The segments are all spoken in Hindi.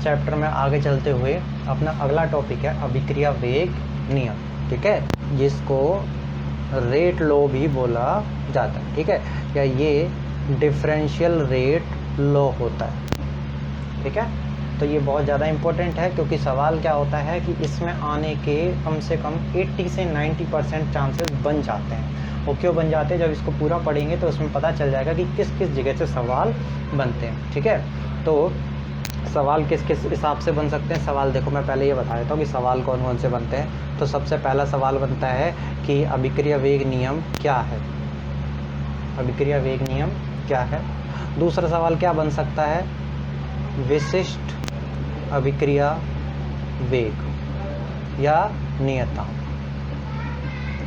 चैप्टर में आगे चलते हुए अपना अगला टॉपिक है अभिक्रिया वेग नियम, ठीक है, जिसको रेट लॉ भी बोला जाता है, ठीक है, या ये डिफरेंशियल रेट लॉ होता है, ठीक है। तो ये बहुत ज़्यादा इम्पोर्टेंट है क्योंकि सवाल क्या होता है कि इसमें आने के कम से कम 80 से 90% चांसेस बन जाते हैं। वो क्यों बन जाते हैं, जब इसको पूरा पढ़ेंगे तो उसमें पता चल जाएगा कि किस किस जगह से सवाल बनते हैं, ठीक है। तो सवाल किस किस हिसाब से बन सकते हैं, सवाल देखो मैं पहले ये बता देता हूँ कि सवाल कौन कौन से बनते हैं। तो सबसे पहला सवाल बनता है कि अभिक्रिया वेग नियम क्या है, अभिक्रिया वेग नियम क्या है। दूसरा सवाल क्या बन सकता है, विशिष्ट अभिक्रिया वेग या नियतांक,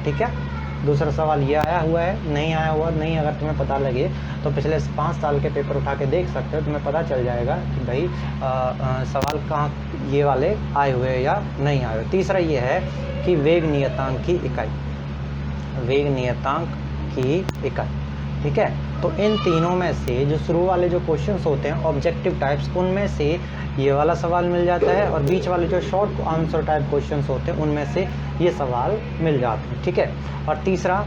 ठीक है। दूसरा सवाल ये आया हुआ है, नहीं आया हुआ नहीं, अगर तुम्हें पता लगे तो पिछले 5 साल के पेपर उठा के देख सकते हो, तुम्हें पता चल जाएगा कि भाई सवाल कहाँ ये वाले आए हुए हैं या नहीं आए हुए। तीसरा ये है कि वेग नियतांक की इकाई, वेग नियतांक की इकाई, ठीक है। तो इन तीनों में से जो शुरू वाले जो क्वेश्चंस होते हैं ऑब्जेक्टिव टाइप्स, उनमें से ये वाला सवाल मिल जाता है, और बीच वाले जो शॉर्ट आंसर टाइप क्वेश्चंस होते हैं उनमें से ये सवाल मिल जाते हैं, ठीक है। और तीसरा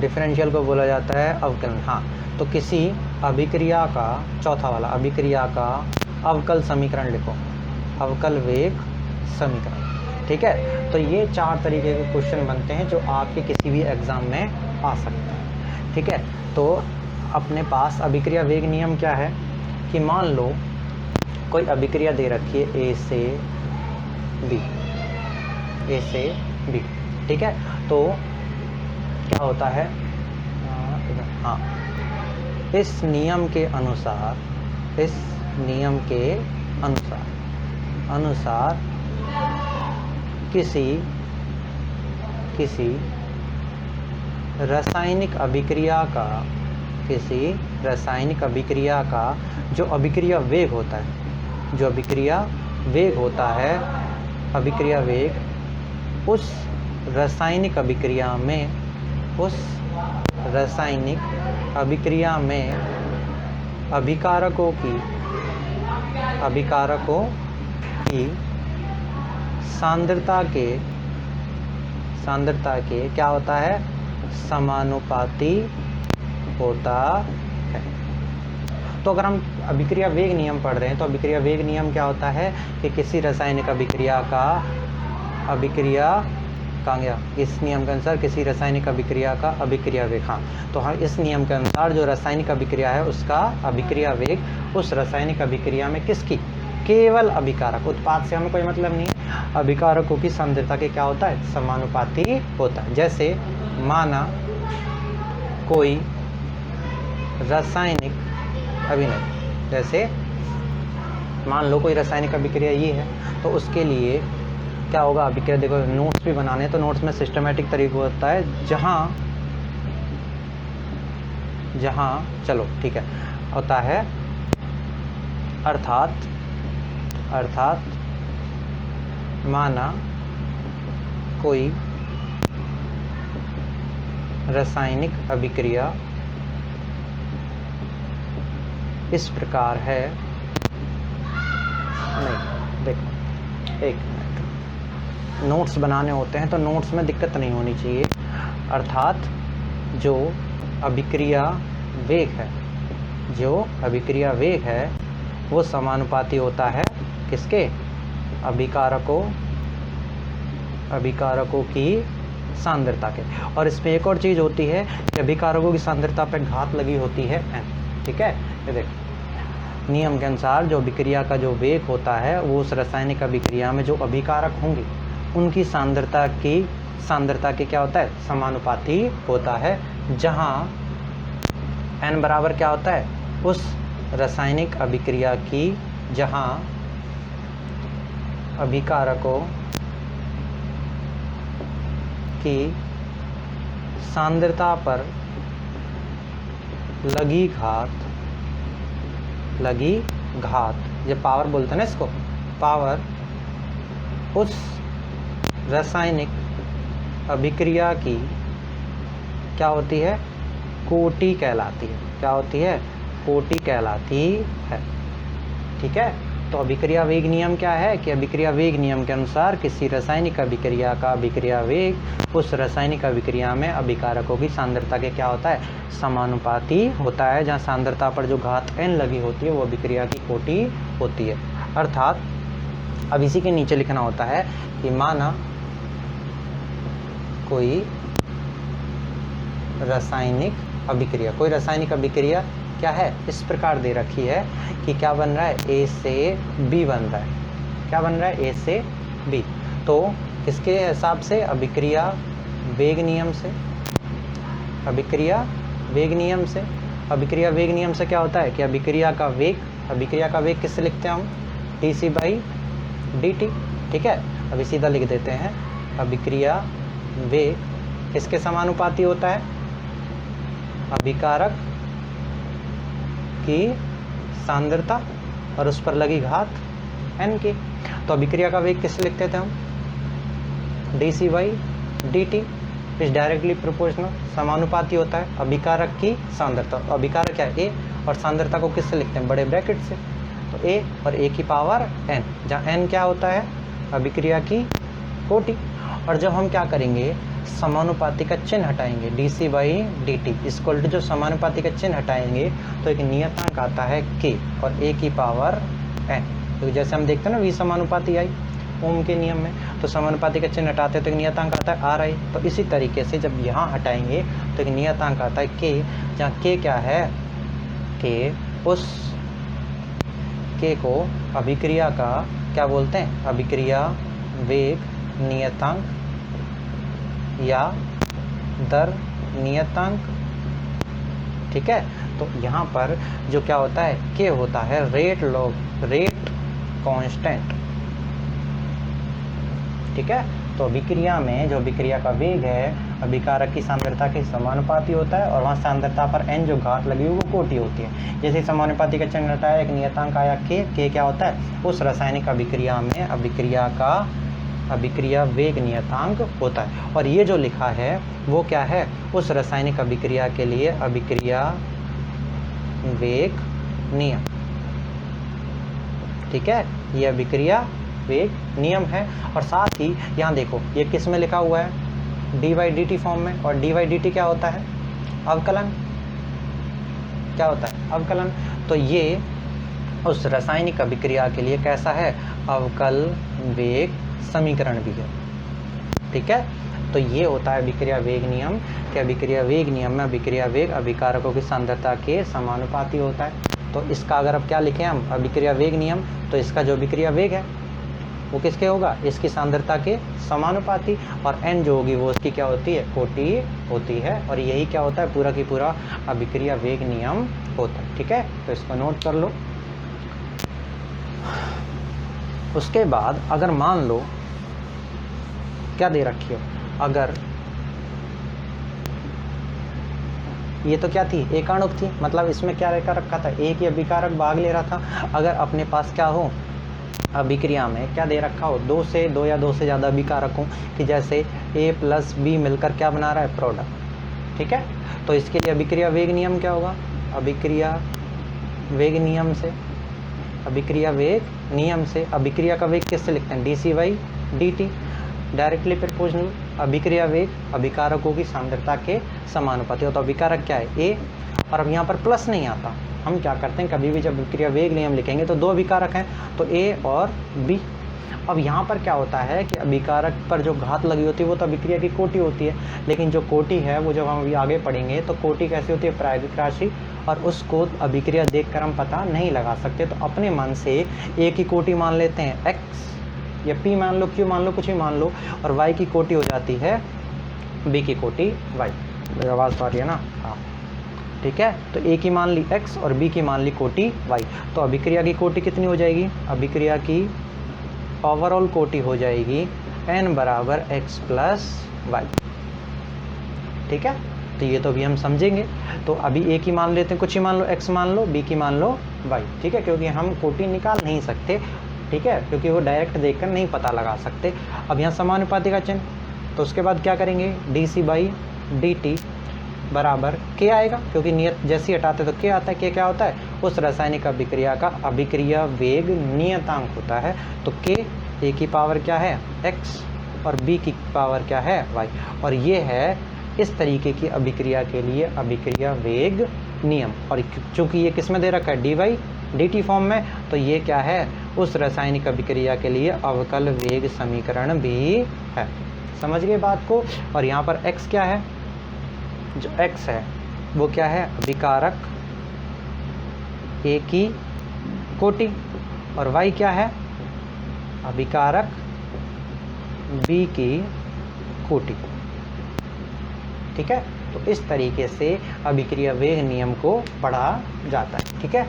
डिफरेंशियल को बोला जाता है अवकलन। हाँ, तो किसी अभिक्रिया का, चौथा वाला अभिक्रिया का अवकल समीकरण लिखो, अवकल वेग समीकरण, ठीक है। तो ये 4 तरीके के क्वेश्चन बनते हैं जो आपके किसी भी एग्ज़ाम में आ सकते हैं, ठीक है। तो अपने पास अभिक्रिया वेग नियम क्या है कि मान लो कोई अभिक्रिया दे रखी है ए से बी, ए से बी, ठीक है। तो क्या होता है, हाँ, इस नियम के अनुसार, इस नियम के अनुसार किसी रासायनिक अभिक्रिया का, किसी रासायनिक अभिक्रिया का जो अभिक्रिया वेग होता है, जो अभिक्रिया वेग होता है, अभिक्रिया वेग उस रासायनिक अभिक्रिया में, उस रासायनिक अभिक्रिया में अभिकारकों की सांद्रता के क्या होता है, समानुपाती होता है। तो अगर हम अभिक्रिया वेग नियम पढ़ रहे हैं तो अभिक्रिया वेग नियम क्या होता है कि किसी रासायनिक अभिक्रिया का, अभिक्रिया कहाँ गया, इस नियम के अनुसार किसी रासायनिक अभिक्रिया का अभिक्रिया वेग, हाँ, तो हाँ, इस नियम के अनुसार जो रासायनिक अभिक्रिया है उसका अभिक्रिया वेग उस रासायनिक अभिक्रिया में किसकी, केवल अभिकारक, उत्पाद से हमें कोई मतलब नहीं है, अभिकारकों की सांद्रता के क्या होता है, समानुपाती होता है। जैसे माना कोई रासायनिक अभिनय, जैसे मान लो कोई रासायनिक अभिक्रिया ये है, तो उसके लिए क्या होगा, अभिक्रिया देखो नोट्स भी बनाने हैं तो नोट्स में सिस्टमेटिक तरीका होता है, जहाँ चलो ठीक है होता है, अर्थात माना कोई रासायनिक अभिक्रिया इस प्रकार है, नहीं देखो एक मिनट, नोट्स बनाने होते हैं तो नोट्स में दिक्कत नहीं होनी चाहिए। अर्थात जो अभिक्रिया वेग है, जो अभिक्रिया वेग है वो समानुपाती होता है किसके, अभिकारकों की सांद्रता के। और इसमें एक और चीज़ होती है कि अभिकारकों की सांद्रता पे घात लगी होती है n, ठीक है। ये देखो नियम के अनुसार जो अभिक्रिया का जो वेग होता है वो उस रासायनिक अभिक्रिया में जो अभिकारक होंगे उनकी सांद्रता के क्या होता है, समानुपाती होता है, जहाँ n बराबर क्या होता है, उस रासायनिक अभिक्रिया की जहाँ अभिकारकों की सांद्रता पर लगी घात, जब पावर बोलते हैं ना इसको, पावर उस रासायनिक अभिक्रिया की क्या होती है, कोटि कहलाती है। क्या होती है, कोटि कहलाती है। ठीक है, तो अभिक्रिया वेग नियम क्या है कि अभिक्रिया वेग नियम के अनुसार किसी रासायनिक अभिक्रिया का अभिक्रिया वेग उस रासायनिक अभिक्रिया में अभिकारकों की सांद्रता के क्या होता है, समानुपाती होता है। जहाँ सांद्रता पर जो घात n लगी होती है वो अभिक्रिया की कोटि होती है। अर्थात अब इसी के नीचे लिखना होता है कि माना कोई रासायनिक अभिक्रिया क्या है, इस प्रकार दे रखी है कि क्या बन रहा है, A से B बन रहा है। क्या बन रहा है, A से B। तो किसके हिसाब से, अभिक्रिया वेग नियम से। अभिक्रिया वेग नियम से क्या होता है कि अभिक्रिया का वेग किससे लिखते हैं हम, dc/dt। ठीक है, अभी सीधा लिख देते हैं, अभिक्रिया वेग किसके समानुपाती होता है, अभिकारक की सांद्रता और उस पर लगी घात n की। तो अभिक्रिया का वेग किससे लिखते थे हम, dc/dt इज डायरेक्टली प्रोपोर्शनल, समानुपाती होता है अभिकारक की सांद्रता। तो अभिकारक क्या है, a, और सांद्रता को किससे लिखते हैं, बड़े ब्रैकेट से। तो a और a की पावर n, जहाँ n क्या होता है, अभिक्रिया की कोटि। और जब हम क्या करेंगे, समानुपाती का चिन्ह हटाएंगे, dc/dt इक्वल टू जो समानुपाती का चिन्ह हटाएंगे तो एक नियतांक आता है k और a की पावर n। तो जैसे हम देखते हैं ना v समानुपाती आई ओम के नियम में, तो समानुपाती का चिन्ह हटाते हैं तो एक नियतांक आता है ri। तो इसी तरीके से जब यहाँ हटाएंगे तो एक नियतांक आता है k, जहाँ k क्या है, k उस k को अभिक्रिया का क्या बोलते हैं, अभिक्रिया वेग नियतांक या दर नियतांक। ठीक है, तो यहाँ पर जो क्या होता है, k होता है रेट कांस्टेंट। ठीक है, तो अभिक्रिया में जो अभिक्रिया का वेग है अभिकारक की सांद्रता के समानुपाती होता है और वहाँ सांद्रता पर n जो घात लगी हुई वो कोटि होती है। जैसे समानुपाती का चिन्ह हटाया, एक नियतांक आया k क्या होता है, उस रासायनिक अभिक्रिया में अभिक्रिया का अभिक्रिया वेग नियतांक होता है। और ये जो लिखा है वो क्या है, उस रासायनिक अभिक्रिया के लिए अभिक्रिया वेग नियम। ठीक है, ये अभिक्रिया वेग नियम है। और साथ ही यहाँ देखो ये किस में लिखा हुआ है, dy/dt फॉर्म में। और dy/dt क्या होता है, अवकलन। क्या होता है, अवकलन। तो ये उस रासायनिक अभिक्रिया के लिए कैसा है, अवकल वेग समीकरण भी है। ठीक है, तो ये होता है अभिक्रिया वेग नियम कि अभिक्रिया वेग नियम में अभिक्रिया वेग अभिकारकों की सांद्रता के समानुपाती होता है। तो इसका अगर अब क्या लिखें हम, अभिक्रिया वेग नियम, तो इसका जो अभिक्रिया वेग है वो किसके होगा, इसकी सांद्रता के समानुपाती, और n जो होगी वो उसकी क्या होती है, कोटि होती है। और यही क्या होता है, पूरा की पूरा अभिक्रिया वेग नियम होता है। ठीक है, तो इसको नोट कर लो। उसके बाद अगर मान लो क्या दे रखी हो, अगर ये तो क्या थी, एकाणुक थी, मतलब इसमें क्या रेखा रखा था, एक ही अभिकारक भाग ले रहा था। अगर अपने पास क्या हो, अभिक्रिया में क्या दे रखा हो, दो या दो से ज़्यादा अभिकारक हो, कि जैसे a + b मिलकर क्या बना रहा है, प्रोडक्ट। ठीक है, तो इसके लिए अभिक्रिया वेग नियम क्या होगा, अभिक्रिया वेग नियम से अभिक्रिया का वेग किससे लिखते हैं, dc/dt डायरेक्टली प्रोपोर्शनल। अभिक्रिया वेग अभिकारकों की सांद्रता के समानुपाती हो। तो अभिकारक क्या है, a, और अब यहाँ पर प्लस नहीं आता। हम क्या करते हैं, कभी भी जब अभिक्रिया वेग नियम लिखेंगे तो दो अभिकारक हैं, तो a और b। अब यहाँ पर क्या होता है कि अभिकारक पर जो घात लगी होती है वो तो अभिक्रिया की कोटि होती है, लेकिन जो कोटि है वो जब हम अभी आगे पढ़ेंगे तो कोटि कैसी होती है, प्रायोगिक राशि, और उसको अभिक्रिया देखकर हम पता नहीं लगा सकते। तो अपने मन से a की कोटि मान लेते हैं x, या p मान लो, q मान लो, कुछ भी मान लो, और y की कोटि हो जाती है b की कोटि y। आवाज़ तो आ रही है ना, हाँ ठीक है। तो a की मान ली x और b की मान ली कोटि y। तो अभिक्रिया की कोटि कितनी हो जाएगी, अभिक्रिया की ओवरऑल कोटि हो जाएगी n = x + y। ठीक है, तो ये तो अभी हम समझेंगे। तो अभी a की मान लेते हैं, कुछ ही मान लो, x मान लो, b की मान लो y। ठीक है, क्योंकि हम कोटि निकाल नहीं सकते, ठीक है, क्योंकि वो डायरेक्ट देखकर नहीं पता लगा सकते। अब यहाँ समानुपाती का चिन्ह, तो उसके बाद क्या करेंगे, dc/dt बराबर के आएगा, क्योंकि नियत जैसे ही हटाते तो के आता है। के क्या होता है? उस रासायनिक अभिक्रिया का अभिक्रिया वेग नियतांक होता है। तो के ए की पावर क्या है? एक्स, और बी की पावर क्या है? वाई। और ये है इस तरीके की अभिक्रिया के लिए अभिक्रिया वेग नियम। और चूंकि ये किस में दे रखा है? D Y D T form में, तो ये क्या है? उस रासायनिक अभिक्रिया के लिए अवकल वेग समीकरण भी है। समझ गए बात को? और यहाँ पर x क्या है? जो x है वो क्या है? अभिकारक a की कोटि, और y क्या है? अभिकारक b की कोटि। ठीक है, तो इस तरीके से अभिक्रिया वेग नियम को पढ़ा जाता है। ठीक है,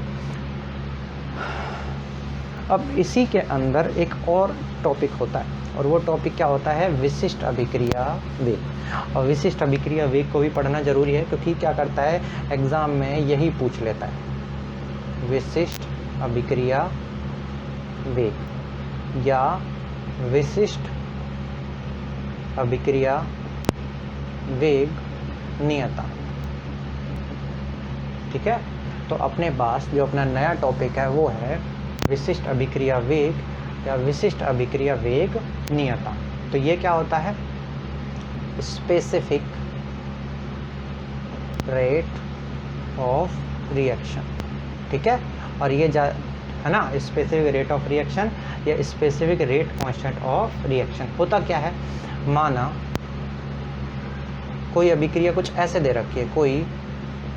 अब इसी के अंदर एक और टॉपिक होता है, और वो टॉपिक क्या होता है? विशिष्ट अभिक्रिया वेग। और विशिष्ट अभिक्रिया वेग को भी पढ़ना जरूरी है, क्योंकि क्या करता है एग्जाम में यही पूछ लेता है, विशिष्ट अभिक्रिया वेग या विशिष्ट अभिक्रिया वेग नियतांक। ठीक है, तो अपने पास जो अपना नया टॉपिक है वो है विशिष्ट अभिक्रिया वेग या विशिष्ट अभिक्रिया वेग नियतांक। तो ये क्या होता है? Specific rate of reaction. ठीक है, और ये है ना, स्पेसिफिक रेट ऑफ रिएक्शन या specific rate constant of reaction. होता क्या है? माना कोई अभिक्रिया कुछ ऐसे दे रखी है, कोई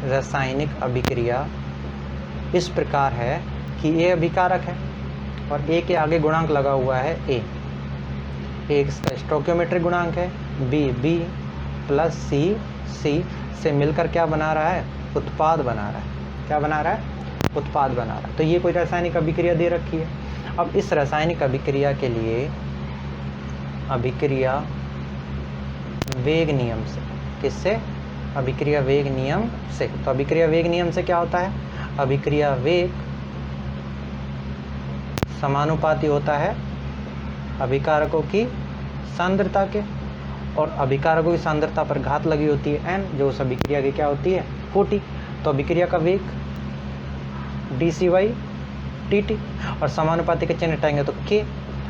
रासायनिक अभिक्रिया इस प्रकार है कि ए अभिकारक है और ए के आगे गुणांक लगा हुआ है ए, इसका स्टोइकियोमेट्रिक गुणांक है बी प्लस सी से मिलकर क्या बना रहा है? उत्पाद बना रहा है। क्या बना रहा है? उत्पाद बना रहा है। तो ये कोई रासायनिक अभिक्रिया दे रखी है। अब इस रासायनिक अभिक्रिया के लिए अभिक्रिया वेग नियम से, किससे? अभिक्रिया वेग नियम से। तो अभिक्रिया वेग नियम से क्या होता है? अभिक्रिया वेग समानुपाती होता है अभिकारकों की सांद्रता के, और अभिकारकों की सांद्रता पर घात लगी होती है n, जो उस अभिक्रिया की क्या होती है? कोटि। तो अभिक्रिया का वेग dCy/dt, और समानुपाती के चिन्ह हटाएंगे तो k,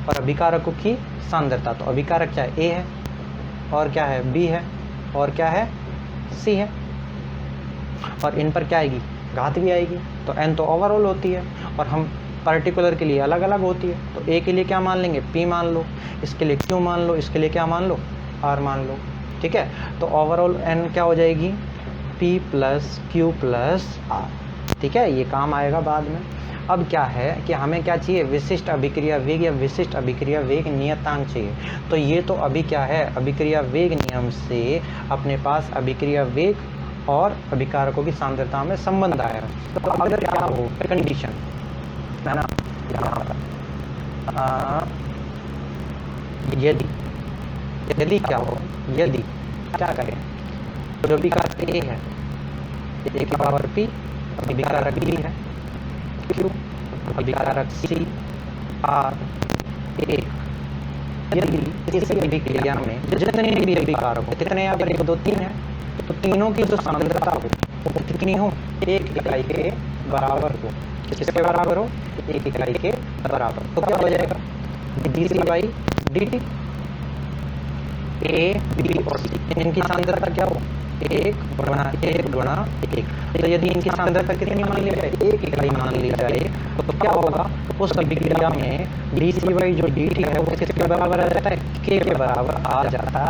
और अभिकारकों की सांद्रता, तो अभिकारक क्या है? a है, और क्या है? b है, और क्या है? c है, और इन पर क्या आएगी? घात भी आएगी। तो n तो ओवरऑल होती है, और हम पर्टिकुलर के लिए अलग अलग होती है। तो a के लिए क्या मान लेंगे? p मान लो, इसके लिए q मान लो, इसके लिए क्या मान लो? r मान लो। ठीक है, तो ओवरऑल n क्या हो जाएगी? p plus q plus r। ठीक है, ये काम आएगा बाद में। अब क्या है कि हमें क्या चाहिए? विशिष्ट अभिक्रिया वेग या विशिष्ट अभिक्रिया वेग नियतांक चाहिए। तो ये तो अभी क्या है? अभिक्रिया वेग नियम से अपने पास अभिक्रिया वेग और अभिकारकों की सांद्रता में संबंध आया। तो अगर क्या हो कंडीशन है ना, यदि क्या हो, यदि क्या करें? तो अभिकारक ए है, ए की पावर p, अभिकारक b है q, अभिकारक c r 1। यदि किसी अभिक्रिया में जितने भी अभिकारक हो, कितने यहाँ पर 1 2 3 है, तो तीनों की जो सांद्रता हो वो कितनी हो? 1 इकाई के बराबर हो। किसके बराबर हो? 1 इकाई के बराबर। तो क्या हो जाएगा? dCy/dt। ए बी और सी इनकी सांद्रता क्या हो? 1 गुणा 1 गुणा 1। तो यदि इनकी सांद्रता कितनी मान ली जाए? 1 इकाई मान ली जाए, तो क्या होगा? उस अभिक्रिया में dCy जो dt है वो किसके बराबर आ जाता है? k के बराबर आ जाता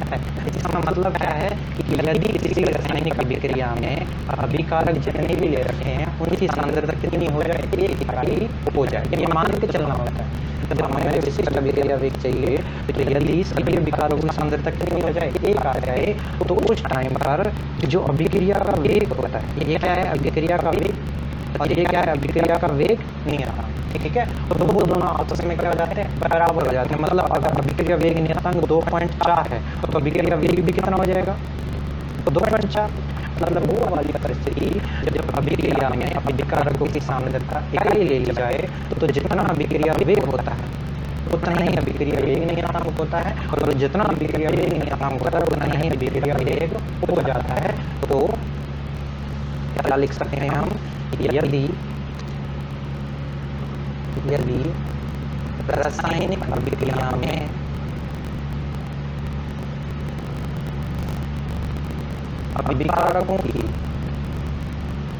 है। इसका मतलब क्या है कि यदि किसी रासायनिक अभिक्रिया में अभिकारक जितने भी ले रखे हैं उनकी सांद्रता कितनी हो जाए? 1 इकाई हो जाए। ये मान के चलना होता है। जब हमें विशिष्ट अभिक्रिया वेग चाहिए, तो यदि सभी अभिकारकों की सांद्रता कितनी हो जाए? 1 आ जाए, तो उस टाइम पर जो अभिक्रिया का वेग होता है, ये क्या है? अभिक्रिया का वेग, और ये क्या है? अभिक्रिया का वेग नियतांक। ठीक है, तो वो दोनों आपस में क्या हो जाते हैं? बराबर हो जाते हैं। मतलब अगर अभिक्रिया वेग नियतांक 2.4 है तो अभिक्रिया वेग भी कितना हो जाएगा? तो 2.4। मतलब वो वाली परिस्थिति जब अभिक्रिया में अभिकारकों की सांद्रता इकाई ले ली जाए, तो जितना अभिक्रिया वेग होता है उतना ही अभिक्रिया वेग नियतांक होता है, और जितना अभिक्रिया वेग नियतांक होता है उतना ही अभिक्रिया वेग हो जाता है। तो क्या लिख सकते हैं हम, यदि रासायनिक अभिक्रिया में अभिकारकों की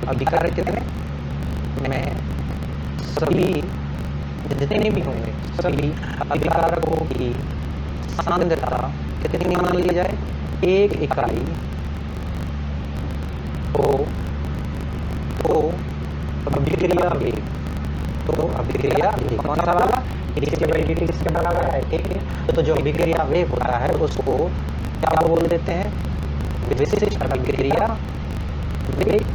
अभिकारक में सभी जितने भी होंगे सभी अभिकारकों की सांद्रता कितनी मान ली जाए, 1 इकाई हो तो अभिक्रिया वेग, तो अभिक्रिया वेग कौन सा वाला, dCdt किसके बराबर है, ठीक है। तो जो अभिक्रिया वेग होता है उसको क्या बोल देते हैं, विशिष्ट अभिक्रिया वेग।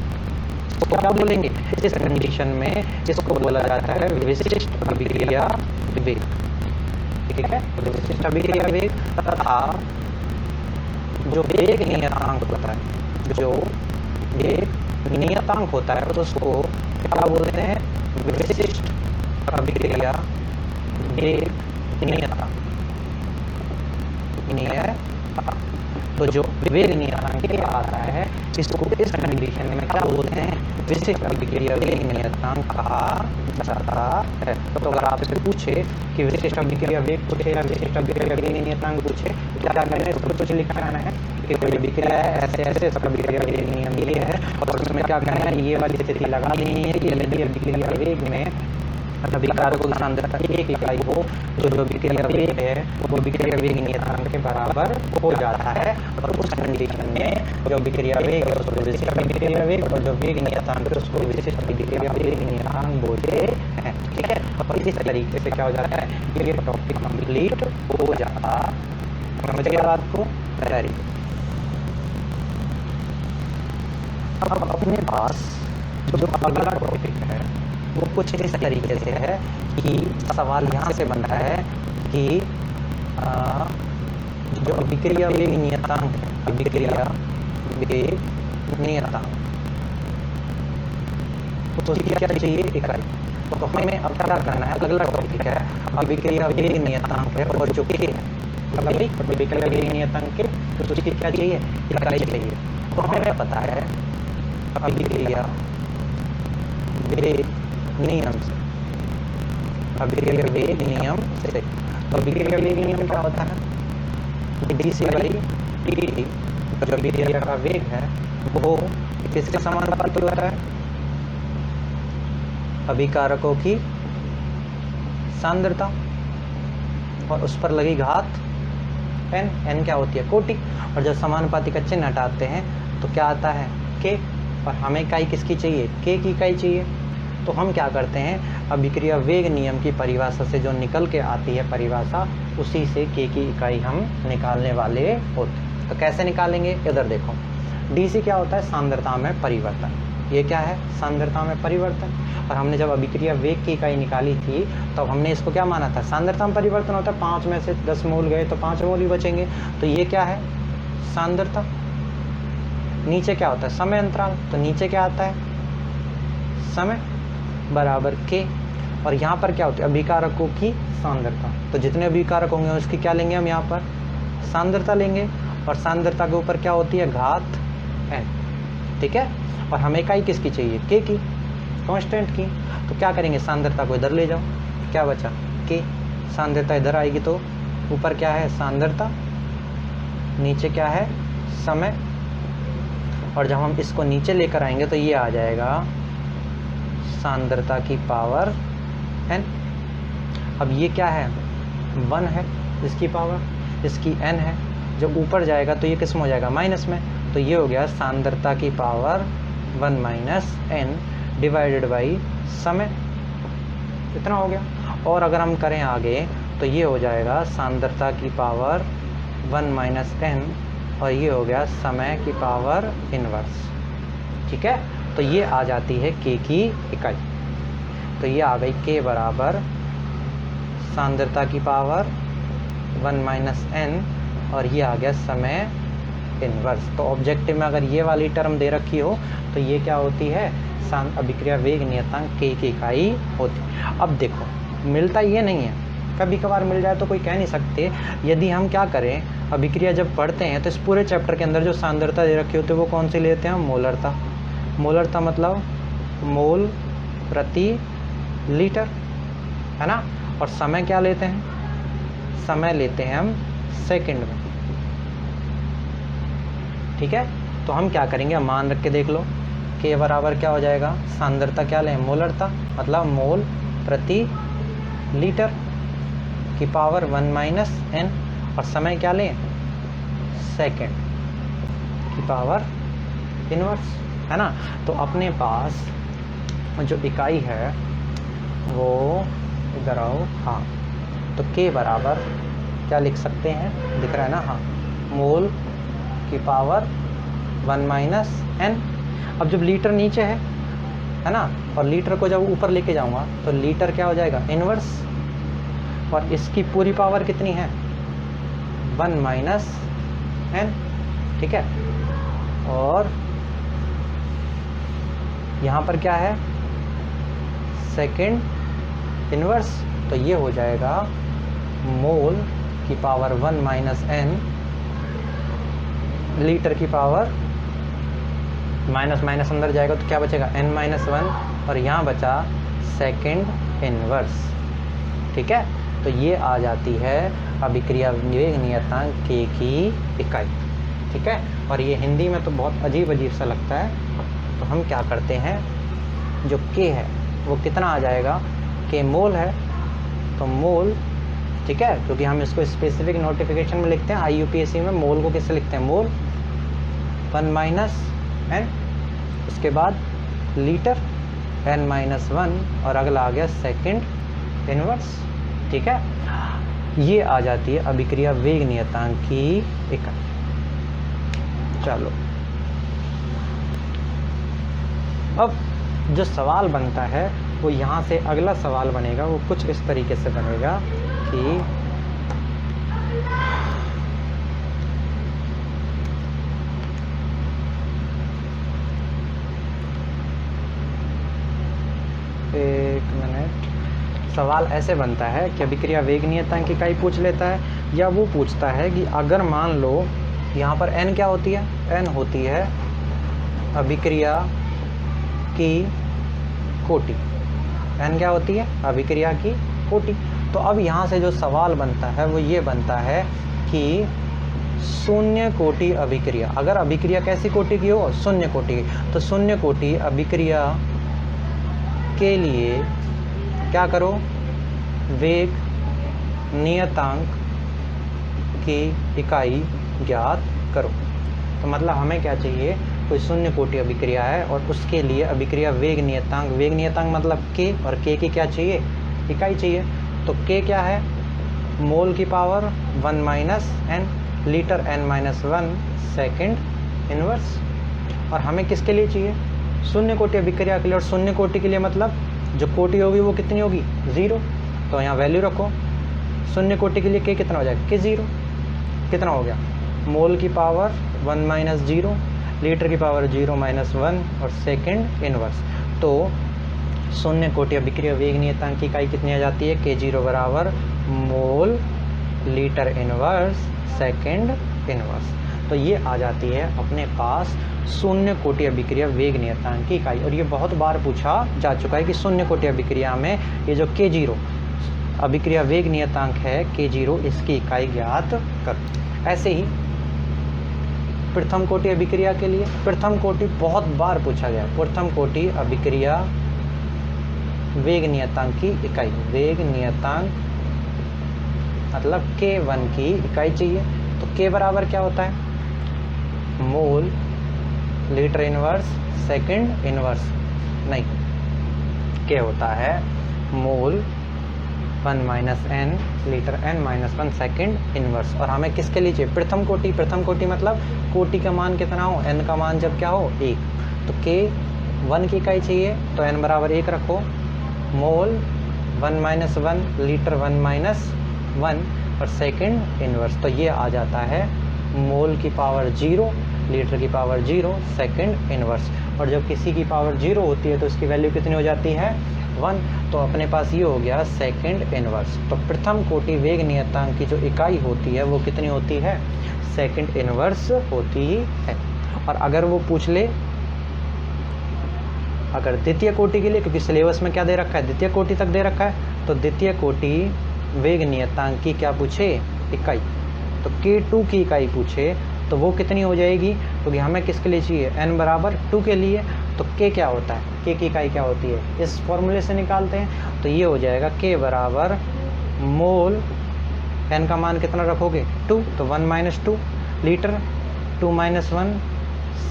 तो क्या बोलेंगे, इस कंडीशन में इसको बोला जाता है विशिष्ट अभिक्रिया वेग, ठीक है। तो विशिष्ट अभिक्रिया वेग तथा जो वेग नियतांक होता है, जो वेग नियतांक होता है उसको क्या बोलते हैं, विशिष्ट अभिक्रिया वेग नियतांक। तो जो वेग नियतांक आता है इसको इस कंडीशन में क्या बोलते हैं, विशिष्ट अभिक्रिया वेग नियतांक कहा जाता है। तो अगर आपसे पूछे कि विशिष्ट अभिक्रिया वेग पूछे या विशिष्ट अभिक्रिया वेग नियतांक पूछे तो क्या करना है, इसको कुछ लिखना है कि कोई अभिक्रिया है ऐसे ऐसे, इसका अभिक्रिया वेग नियम ये है, और उसमें क्या करना है, ये वाली स्थिति लगा देनी है कि यदि अभिक्रिया वेग में अभिकारकों की सांद्रता 1 इकाई हो तो जो अभिक्रिया वेग है वो अभिक्रिया वेग नियतांक के बराबर हो जाता है, और उस कंडीशन में जो अभिक्रिया वेग है उसको विशिष्ट अभिक्रिया वेग और जो वेग नियतांक है उसको विशिष्ट अभिक्रिया वेग नियतांक बोलते हैं, ठीक है। और इस तरीके से क्या हो जाता है, ये टॉपिक कंप्लीट हो जाता है। समझ गया बात को, वेरी। अब अपने पास जो अगला टॉपिक है वो कुछ इस तरीके से है कि सवाल यहाँ से बनता है कि जो अभिक्रिया वेग नियतांक है, अभिक्रिया वेग नियतांक तो क्या चाहिए, इकाई। तो हमें अब क्या करना है, अगला टॉपिक है अभिक्रिया वेग नियतांक है, और जो के है अभिक्रिया वेग नियतांक के तो उसकी क्या चाहिए, इकाई चाहिए। तो हमें पता है अभिक्रिया वेग नियम से, अभिक्रिया वेग नियम से, तो अभिक्रिया वेग नियम क्या होता है, dC/dt। जो अभिक्रिया का वेग है वो किसके समानुपाती होता है, अभिकारकों की सांद्रता और उस पर लगी घात n क्या होती है, कोटि। और जब समानुपाती का चिन्ह हटाते हैं तो क्या आता है, k, और हमें इकाई किसकी चाहिए, k की इकाई चाहिए। तो हम क्या करते हैं, अभिक्रिया वेग नियम की परिभाषा से जो निकल के आती है परिभाषा, उसी से k की इकाई हम निकालने वाले होते हैं। तो कैसे निकालेंगे, इधर देखो, dC क्या होता है, सांद्रता में परिवर्तन। ये क्या है, सांद्रता में परिवर्तन। और हमने जब अभिक्रिया वेग की इकाई निकाली थी तब हमने इसको क्या माना था, सांद्रता में परिवर्तन होता है, 5 में से 10 मोल गए तो 5 मोल ही बचेंगे। तो ये क्या है, सांद्रता। नीचे क्या होता है, समय अंतराल। तो नीचे क्या आता है, समय बराबर k, और यहाँ पर क्या होता है, अभिकारकों की सांद्रता। तो जितने अभिकारक होंगे उसकी क्या लेंगे हम, यहाँ पर सांद्रता लेंगे, और सांद्रता के ऊपर क्या होती है, घात n, ठीक है। और हमें इकाई किसकी चाहिए, k की, कांस्टेंट की। तो क्या करेंगे, सांद्रता को इधर ले जाओ, क्या बचा, k। सांद्रता इधर आएगी तो ऊपर क्या है, सांद्रता, नीचे क्या है, समय। और जब हम इसको नीचे लेकर आएंगे तो ये आ जाएगा सांद्रता की पावर n। अब ये क्या है, 1 है इसकी पावर, इसकी n है। जब ऊपर जाएगा तो ये किस में हो जाएगा, माइनस में। तो ये हो गया सांद्रता की power 1 minus n divided by समय, इतना हो गया। और अगर हम करें आगे तो ये हो जाएगा सांद्रता की पावर 1 माइनस n, और ये हो गया समय की पावर इनवर्स, ठीक है। तो ये आ जाती है k की इकाई। तो ये आ गई k बराबर सांद्रता की पावर 1 माइनस n, और ये आ गया समय इनवर्स। तो ऑब्जेक्टिव में अगर ये वाली टर्म दे रखी हो तो ये क्या होती है, अभिक्रिया वेग नियतांक k की इकाई होती है। अब देखो मिलता ये नहीं है, कभी कभार मिल जाए तो कोई कह नहीं सकते। यदि हम क्या करें, अभिक्रिया जब पढ़ते हैं तो इस पूरे चैप्टर के अंदर जो सांद्रता दे रखी होती है वो कौन सी लेते हैं हम, मोलरता। मोलरता मतलब मोल प्रति लीटर, है ना। और समय क्या लेते हैं, समय लेते हैं हम सेकंड में, ठीक है। तो हम क्या करेंगे, मान रख के देख लो, के बराबर क्या हो जाएगा, सांद्रता क्या लें, मोलरता, मतलब मोल प्रति लीटर की पावर 1 माइनस n, और समय क्या लें, सेकंड की पावर इनवर्स, है ना। तो अपने पास जो इकाई है वो इधर आओ, हाँ, तो के बराबर क्या लिख सकते हैं, दिख रहा है ना, हाँ, मोल की पावर 1 माइनस n। अब जब लीटर नीचे है ना, और लीटर को जब ऊपर लेके जाऊंगा तो लीटर क्या हो जाएगा, इनवर्स, और इसकी पूरी पावर कितनी है, 1 माइनस n, ठीक है। और यहाँ पर क्या है, सेकंड इनवर्स, तो ये हो जाएगा मोल की पावर 1 माइनस n, लीटर की पावर, माइनस माइनस अंदर जाएगा तो क्या बचेगा, n माइनस 1, और यहाँ बचा सेकंड इनवर्स, ठीक है। तो ये आ जाती है अभिक्रिया वेग नियतांक k की इकाई, ठीक है। और ये हिंदी में तो बहुत अजीब अजीब सा लगता है, तो हम क्या करते हैं, जो k है वो कितना आ जाएगा, k मोल है, तो मोल, ठीक है, क्योंकि हम इसको स्पेसिफिक नोटिफिकेशन में लिखते हैं, IUPAC में मोल को किससे लिखते हैं, मोल 1 माइनस n, उसके बाद लीटर n माइनस 1, और अगला आ गया सेकंड इनवर्स, ठीक है। ये आ जाती है अभिक्रिया वेग नियतांक की इकाई। चलो, अब जो सवाल बनता है वो यहाँ से अगला सवाल बनेगा, वो कुछ इस तरीके से बनेगा कि एक मिनट, सवाल ऐसे बनता है कि अभिक्रिया वेग नियतांक की इकाई पूछ लेता है, या वो पूछता है कि अगर मान लो यहाँ पर n क्या होती है, n होती है अभिक्रिया की कोटि, n क्या होती है, अभिक्रिया की कोटि। तो अब यहाँ से जो सवाल बनता है वो ये बनता है कि शून्य कोटि अभिक्रिया, अगर अभिक्रिया कैसी कोटि की हो, शून्य कोटि की, तो शून्य कोटि अभिक्रिया के लिए क्या करो, वेग नियतांक की इकाई ज्ञात करो। तो मतलब हमें क्या चाहिए, कोई शून्य कोटि अभिक्रिया है और उसके लिए अभिक्रिया वेग नियतांक मतलब k, और k की क्या चाहिए, इकाई चाहिए। तो k क्या है, मोल की power 1 minus n, litre n minus 1, second inverse. और हमें किसके लिए चाहिए, शून्य कोटि अभिक्रिया के लिए, और शून्य कोटि के लिए मतलब जो कोटि होगी वो कितनी होगी, 0। तो यहाँ वैल्यू रखो, शून्य कोटि के लिए k कितना हो जाएगा, k 0, कितना हो गया, मोल की पावर 1 माइनस 0, लीटर की पावर 0 माइनस 1, और सेकंड इनवर्स। तो शून्य कोटि अभिक्रिया वेग नियतांक की इकाई कितनी आ जाती है, k0 बराबर mole litre inverse second inverse. तो ये आ जाती है अपने पास शून्य कोटि अभिक्रिया वेग नियतांक की इकाई। और ये बहुत बार पूछा जा चुका है कि शून्य कोटि अभिक्रिया में ये जो k0 अभिक्रिया वेग नियतांक है, k0, इसकी इकाई ज्ञात कर। ऐसे ही प्रथम कोटि अभिक्रिया के लिए, प्रथम कोटि बहुत बार पूछा गया, प्रथम कोटि अभिक्रिया वेग नियतांक की इकाई, वेग नियतांक मतलब k1 की इकाई चाहिए। तो k बराबर क्या होता है, mole litre inverse second inverse, नहीं, k होता है मोल 1 minus n, litre n minus 1, second inverse. और हमें किसके लिए चाहिए, प्रथम कोटि। प्रथम कोटि मतलब कोटि का मान कितना हो, n का मान जब क्या हो, 1। तो k1 की इकाई चाहिए, तो n बराबर 1 रखो, मोल 1 माइनस 1, लीटर 1 माइनस 1, और सेकंड इनवर्स। तो ये आ जाता है मोल की पावर 0, लीटर की पावर 0, सेकंड इनवर्स। और जब किसी की पावर 0 होती है तो उसकी वैल्यू कितनी हो जाती है, 1, तो अपने पास ये हो गया सेकंड इनवर्स। तो प्रथम कोटि वेग नियतांक की जो इकाई होती है वो कितनी होती है, सेकंड इनवर्स होती है। और अगर वो पूछ ले अगर द्वितीय कोटि के लिए, क्योंकि सिलेबस में क्या दे रखा है, द्वितीय कोटि तक दे रखा है, तो द्वितीय कोटि वेग नियतांक की क्या पूछे, इकाई, तो K2 की इकाई पूछे तो वो कितनी हो जाएगी, क्योंकि हमें किसके लिए चाहिए, n बराबर 2 के लिए, तो K क्या होता है, K की इकाई क्या होती है, इस फॉर्मूले से निकालते हैं। तो ये हो जाएगा K बराबर मोल, n का मान कितना रखोगे 2, तो 1 - 2 लीटर, 2 - 1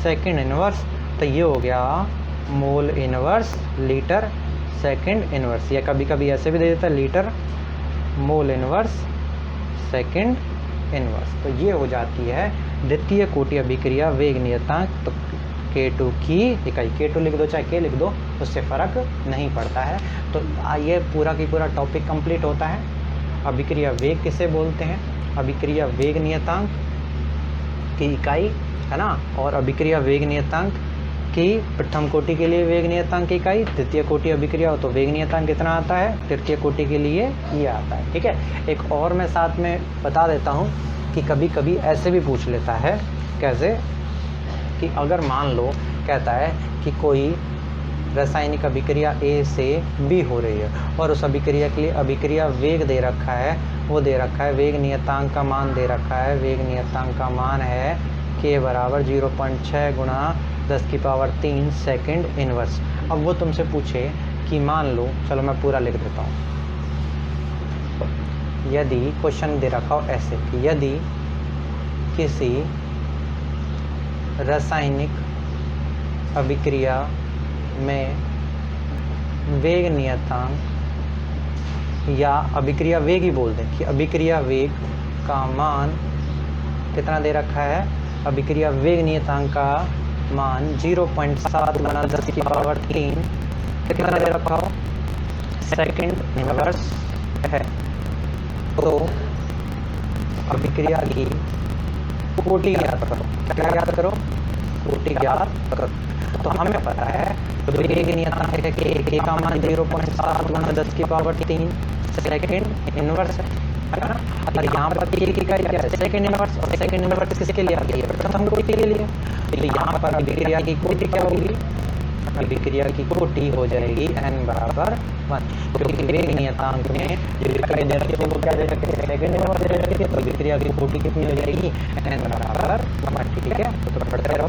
सेकंड इनवर्स, तो ये हो गया mole inverse litre second inverse, या कभी कभी ऐसे भी दे देता है litre mole inverse second inverse. तो ये हो जाती है द्वितीय कोटि अभिक्रिया वेग नियतांक। तो K2 की इकाई, K2 लिख दो चाहे K लिख दो, उससे फ़र्क नहीं पड़ता है। तो ये पूरा की पूरा टॉपिक कंप्लीट होता है। अभिक्रिया वेग किसे बोलते हैं, अभिक्रिया वेग नियतांक की इकाई है ना, और अभिक्रिया वेग नियतांक की प्रथम कोटि के लिए वेग नियतांक की इकाई, द्वितीय कोटि अभिक्रिया हो तो वेग नियतांक कितना आता है, तृतीय कोटि के लिए ये आता है। ठीक है, एक और मैं साथ में बता देता हूँ कि कभी कभी ऐसे भी पूछ लेता है, कैसे कि अगर मान लो कहता है कि कोई रासायनिक अभिक्रिया A से B हो रही है और उस अभिक्रिया के लिए अभिक्रिया वेग दे रखा है, वो दे रखा है, वेग नियतांक का मान दे रखा है, वेग नियतांक का मान है K बराबर 0.6 गुणा 10⁻³ सेकंड इनवर्स। अब वो तुमसे पूछे कि मान लो, चलो मैं पूरा लिख देता हूँ, यदि क्वेश्चन दे रखा हो ऐसे कि यदि किसी रासायनिक अभिक्रिया में वेग नियतांक, या अभिक्रिया वेग ही बोल दें कि अभिक्रिया वेग का मान कितना दे रखा है, अभिक्रिया वेग नियतांक का मान 0.7 गुणा 10⁻³ कितना दे रखा हो, सेकंड इनवर्स है। तो अभिक्रिया की कोटि ज्ञात करो, क्या ज्ञात करो, कोटि ज्ञात करो। तो हमें पता है तो वेग नियतांक है K का मान 0.7 गुणा 10⁻³ सेकंड इनवर्स है ना। और यहाँ पर K की इकाई क्या है, सेकंड इनवर्स, और सेकंड इनवर्स किसके लिए आती है, प्रथम कोटि के लिए। तो यहाँ पर अभिक्रिया की कोटि क्या होगी, अभिक्रिया की कोटि हो जाएगी n बराबर 1, क्योंकि वेग नियतांक में जो इकाई दे रखी है वो क्या दे रखी है, सेकंड इनवर्स दे रखी है, तो अभिक्रिया की कोटि कितनी हो जाएगी, n बराबर 1। ठीक है, तो पढ़ते रहो।